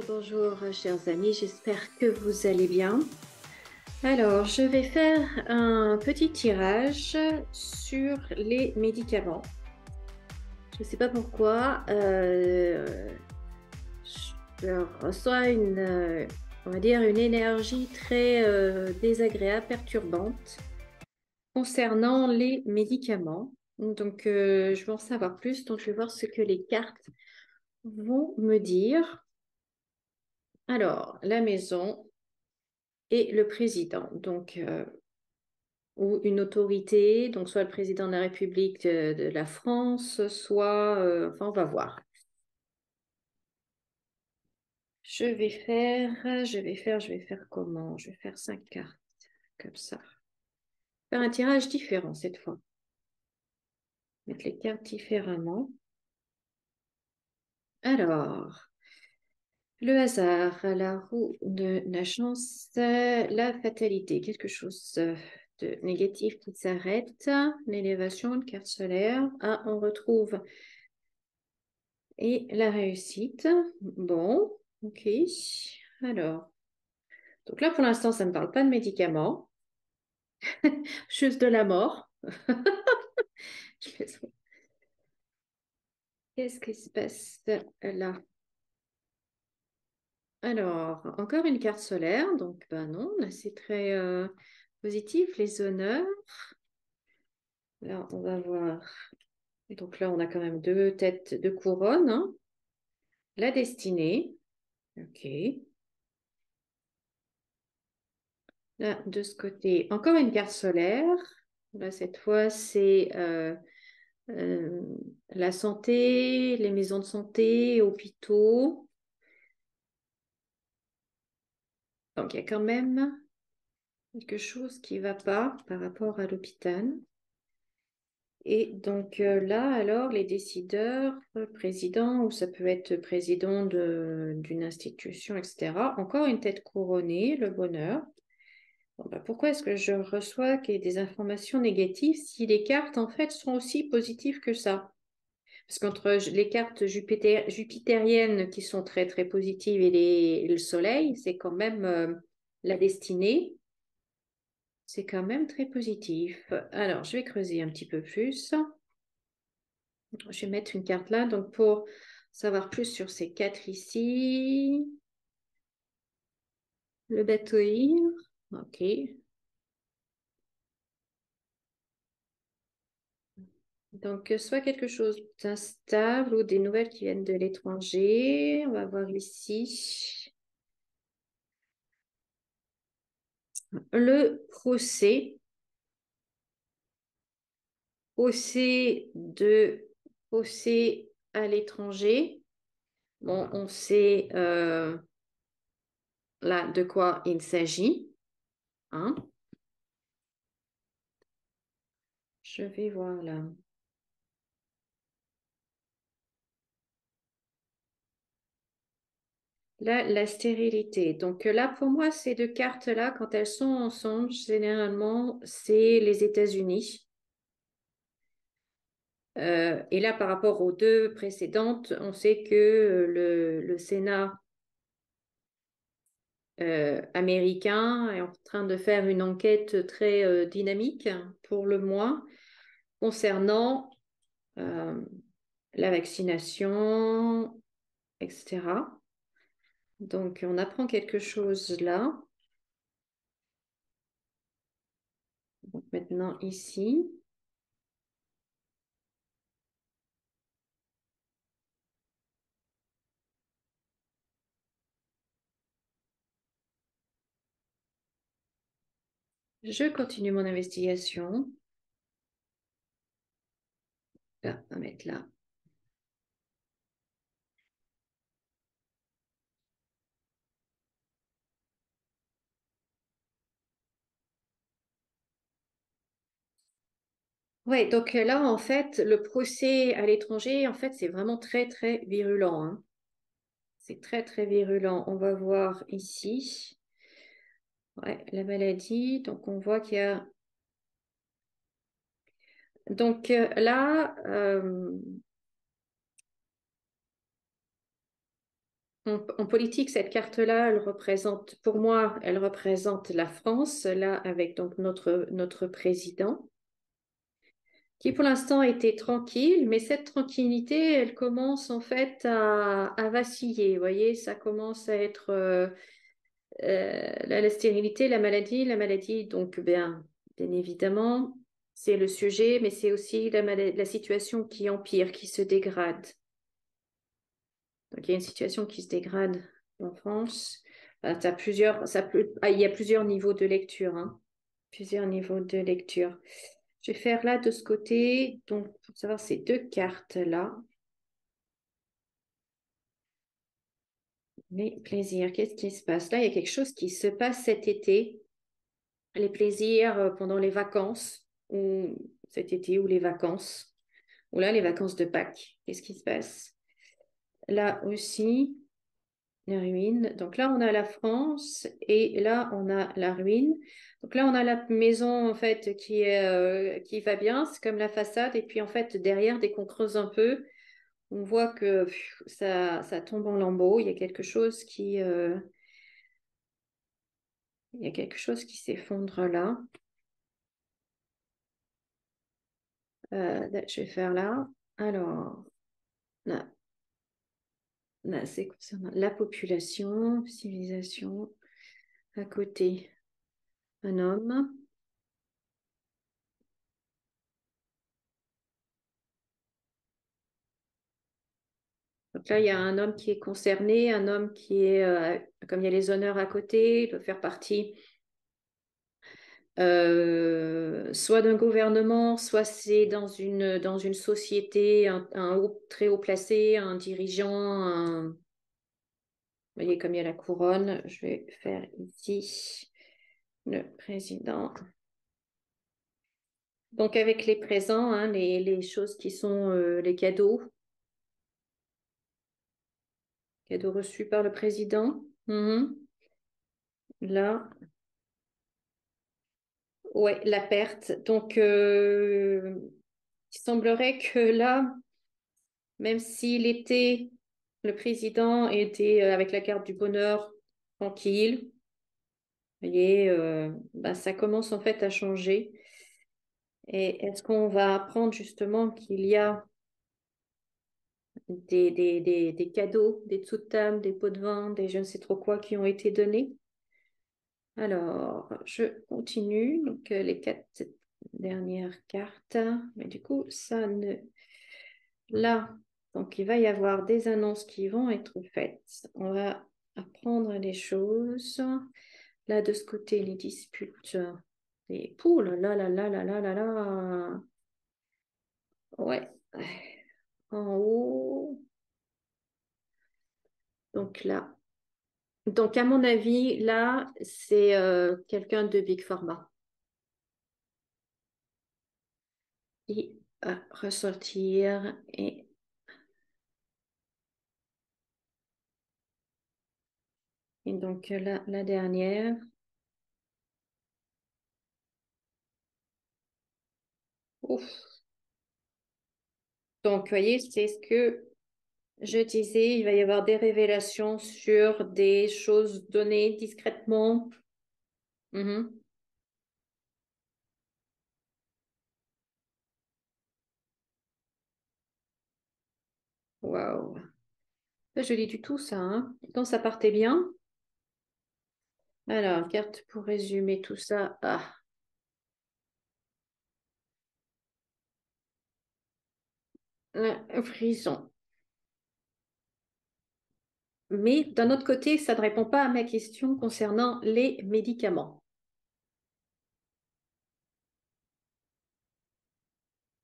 Bonjour, chers amis, j'espère que vous allez bien. Alors, je vais faire un petit tirage sur les médicaments. Je ne sais pas pourquoi, je reçois on va dire, une énergie très désagréable, perturbante concernant les médicaments. Donc, je veux en savoir plus, donc je vais voir ce que les cartes vont me dire. Alors, la maison et le président. Donc, ou une autorité, donc soit le président de la République de la France, soit, enfin, on va voir. Je vais faire comment? Je vais faire 5 cartes, comme ça. Faire un tirage différent cette fois. Mettre les cartes différemment. Alors, le hasard, la roue de la chance, la fatalité, quelque chose de négatif qui s'arrête, l'élévation, une carte solaire. Ah, on retrouve et la réussite. Bon, ok. Alors, donc là pour l'instant, ça ne me parle pas de médicaments, juste de la mort. Qu'est-ce qui se passe là? Alors, encore une carte solaire, donc ben non, là c'est très positif, les honneurs. Là, on va voir. Donc là, on a quand même deux têtes de couronne, hein. La destinée, ok. Là, de ce côté, encore une carte solaire. Là, cette fois, c'est euh, la santé, les maisons de santé, hôpitaux. Donc, il y a quand même quelque chose qui ne va pas par rapport à l'hôpital. Et donc là, alors, les décideurs, président, ou ça peut être président d'une institution, etc. Encore une tête couronnée, le bonheur. Bon, bah, pourquoi est-ce que je reçois des informations négatives si les cartes, en fait, sont aussi positives que ça? Parce qu'entre les cartes jupitériennes qui sont très, très positives et le soleil, c'est quand même la destinée, c'est quand même très positif. Alors, je vais creuser un petit peu plus. Je vais mettre une carte là. Donc, pour savoir plus sur ces quatre ici, le bateau ivre, ok. Donc, soit quelque chose d'instable ou des nouvelles qui viennent de l'étranger. On va voir ici. Le procès. De Procès à l'étranger. Bon, on sait là de quoi il s'agit, hein. Je vais voir là. Là, la stérilité. Donc là, pour moi, ces deux cartes-là, quand elles sont ensemble, généralement, c'est les États-Unis. Et là, par rapport aux deux précédentes, on sait que le Sénat américain est en train de faire une enquête très dynamique, pour le moins, concernant euh, la vaccination, etc. Donc, on apprend quelque chose là. Donc, maintenant, ici, je continue mon investigation. Là, on va mettre là. Ouais, donc là, en fait, le procès à l'étranger, en fait, c'est vraiment très, très virulent, hein. C'est très, très virulent. On va voir ici. Ouais, la maladie. Donc, on voit qu'il y a. Donc là, En politique, cette carte-là, elle représente, pour moi, elle représente la France, là, avec donc notre président, qui pour l'instant était tranquille, mais cette tranquillité, elle commence en fait à vaciller. Vous voyez, ça commence à être la stérilité, la maladie, donc bien évidemment, c'est le sujet, mais c'est aussi la situation qui empire, qui se dégrade. Donc, il y a une situation qui se dégrade en France. Il y a plusieurs niveaux de lecture, hein. Plusieurs niveaux de lecture. Je vais faire là de ce côté, donc pour savoir ces deux cartes-là. Les plaisirs, qu'est-ce qui se passe? Là, il y a quelque chose qui se passe cet été. Les plaisirs pendant les vacances, ou cet été, ou les vacances, ou là, les vacances de Pâques. Qu'est-ce qui se passe? Là aussi. La ruine. Donc là, on a la France et là, on a la ruine. Donc là, on a la maison en fait qui va bien, c'est comme la façade. Et puis en fait, derrière, dès qu'on creuse un peu, on voit que ça tombe en lambeaux. Il y a quelque chose qui s'effondre là. Je vais faire là. Alors, là, là, c'est concernant la population, civilisation. À côté, un homme. Donc là, il y a un homme qui est concerné, un homme qui est, comme il y a les honneurs à côté, il peut faire partie soit d'un gouvernement, soit c'est dans une société, très haut placé, un dirigeant, vous voyez comme il y a la couronne, je vais faire ici le président. Donc avec les présents, hein, les choses qui sont les cadeaux reçus par le président. Mhm. Là. Ouais, la perte. Donc, il semblerait que là, même s'il était, le président était avec la carte du bonheur tranquille, vous voyez, ça commence en fait à changer. Et est-ce qu'on va apprendre justement qu'il y a des cadeaux, des dessous de table, des pots de vin, des je ne sais trop quoi qui ont été donnés? Alors, je continue. Donc, les quatre dernières cartes. Mais du coup, ça ne... Là, donc il va y avoir des annonces qui vont être faites. On va apprendre les choses. Là, de ce côté, les disputes. Et pouh là là là là là là là là. Ouais. En haut. Donc là. Donc, à mon avis, là, c'est quelqu'un de Big Pharma. Il va ressortir et donc là, la dernière. Ouf. Donc, vous voyez, c'est ce que je disais, il va y avoir des révélations sur des choses données discrètement. Mhm. Waouh. Pas joli du tout, ça, hein. Quand ça partait bien. Alors, carte pour résumer tout ça. Ah, frisson. Mais d'un autre côté, ça ne répond pas à ma question concernant les médicaments.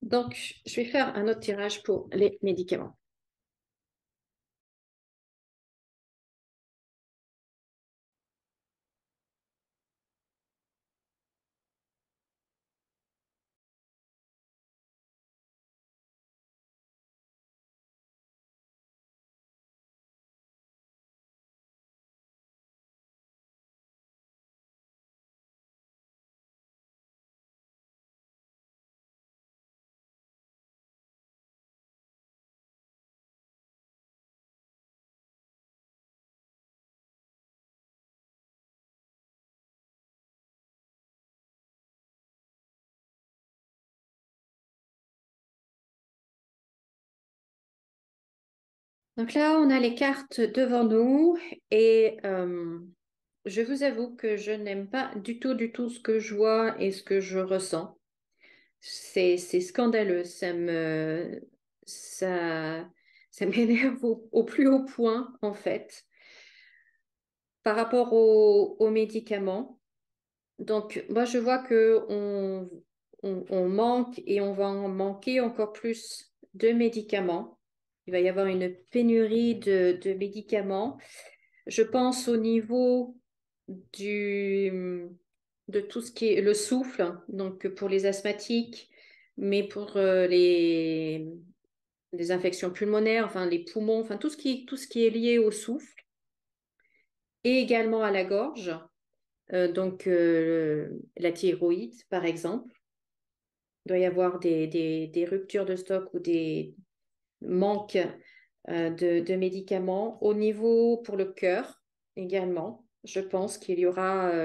Donc, je vais faire un autre tirage pour les médicaments. Donc là, on a les cartes devant nous et je vous avoue que je n'aime pas du tout ce que je vois et ce que je ressens. C'est scandaleux, ça, ça m'énerve au plus haut point en fait par rapport aux médicaments. Donc moi je vois que on manque et on va en manquer encore plus de médicaments. Il va y avoir une pénurie de médicaments. Je pense au niveau du, de tout ce qui est le souffle, donc pour les asthmatiques, mais pour les infections pulmonaires, enfin les poumons, enfin tout ce qui est lié au souffle, et également à la gorge, donc la thyroïde par exemple. Il doit y avoir des ruptures de stock ou des manques de médicaments. Au niveau pour le cœur également, je pense qu'il y aura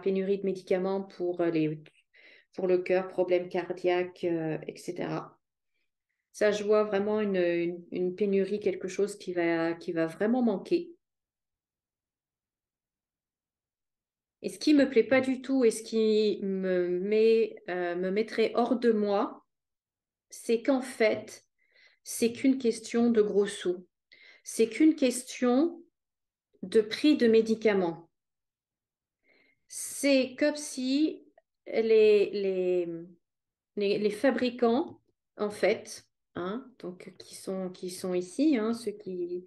pénurie de médicaments pour le cœur, problèmes cardiaques, etc. Ça, je vois vraiment une pénurie, quelque chose qui va vraiment manquer. Et ce qui me plaît pas du tout et ce qui me mettrait hors de moi, c'est qu'en fait, c'est qu'une question de gros sous. C'est qu'une question de prix de médicaments. C'est comme si les, les, les fabricants, en fait, hein, donc qui sont ici, hein, ceux qui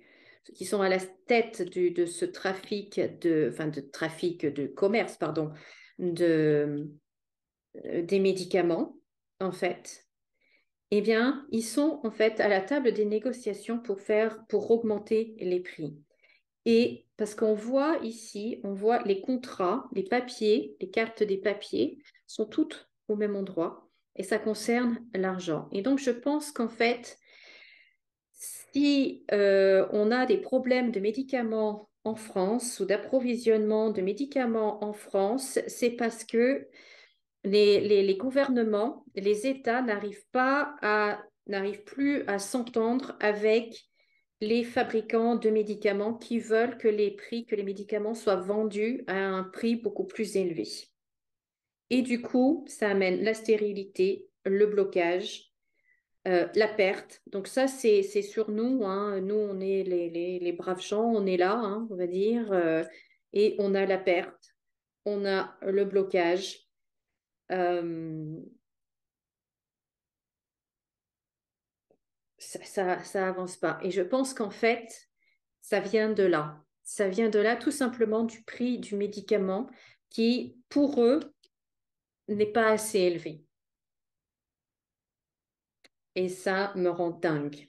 sont à la tête de ce trafic enfin de trafic de commerce, pardon, de, des médicaments, en fait, eh bien, ils sont en fait à la table des négociations pour augmenter les prix. Et parce qu'on voit ici, on voit les contrats, les papiers, les cartes des papiers sont toutes au même endroit et ça concerne l'argent. Et donc, je pense qu'en fait, si on a des problèmes de médicaments en France ou d'approvisionnement de médicaments en France, c'est parce que les gouvernements, les États n'arrivent plus à s'entendre avec les fabricants de médicaments qui veulent que les médicaments soient vendus à un prix beaucoup plus élevé. Et du coup, ça amène la stérilité, le blocage, la perte. Donc ça, c'est sur nous, hein. Nous, on est les braves gens, on est là, hein, on va dire, et on a la perte, on a le blocage. Euh, ça avance pas. Et je pense qu'en fait, ça vient de là. Ça vient de là tout simplement du prix du médicament qui, pour eux, n'est pas assez élevé. Et ça me rend dingue.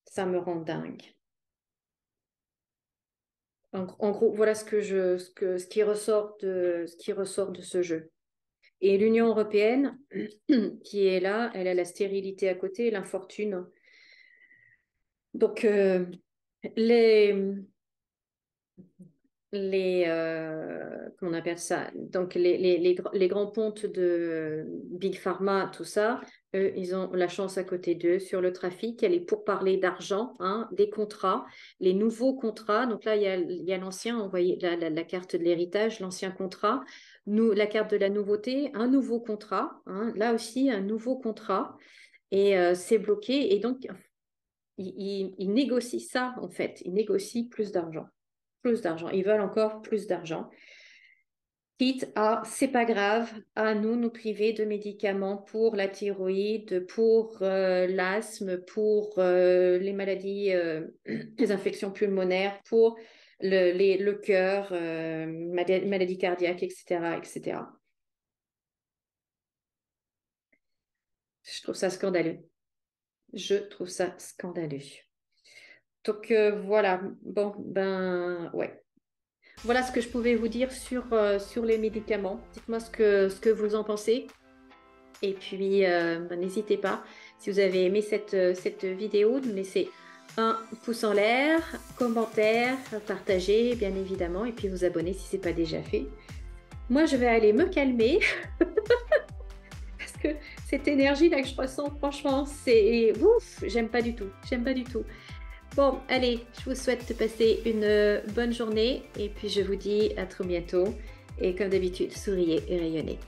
Ça me rend dingue. En gros, voilà ce qui ressort de ce jeu. Et l'Union européenne, qui est là, elle a la stérilité à côté, l'infortune. Donc, les, comment on appelle ça? Donc les grands pontes de Big Pharma, tout ça, eux, ils ont la chance à côté d'eux sur le trafic. Elle est pour parler d'argent, hein, des contrats, les nouveaux contrats. Donc là, il y a l'ancien, on voyait la carte de l'héritage, l'ancien contrat, nous, la carte de la nouveauté, un nouveau contrat, hein, là aussi un nouveau contrat. Et c'est bloqué. Et donc, ils négocient ça, en fait. Ils négocient plus d'argent. Plus d'argent. Ils veulent encore plus d'argent. Quitte à, c'est pas grave, à nous priver de médicaments pour la thyroïde, pour l'asthme, pour les maladies, les infections pulmonaires, pour le cœur, maladies cardiaques, etc., etc. Je trouve ça scandaleux. Je trouve ça scandaleux. Donc voilà, bon, ben ouais. Voilà ce que je pouvais vous dire sur les médicaments. Dites-moi ce que vous en pensez. Et puis, ben, n'hésitez pas, si vous avez aimé cette vidéo, de me laisser un pouce en l'air, commentaire, partager, bien évidemment, et puis vous abonner si ce n'est pas déjà fait. Moi, je vais aller me calmer parce que cette énergie là que je ressens, franchement, c'est ouf, j'aime pas du tout, j'aime pas du tout. Bon, allez, je vous souhaite de passer une bonne journée et puis je vous dis à très bientôt. Et comme d'habitude, souriez et rayonnez.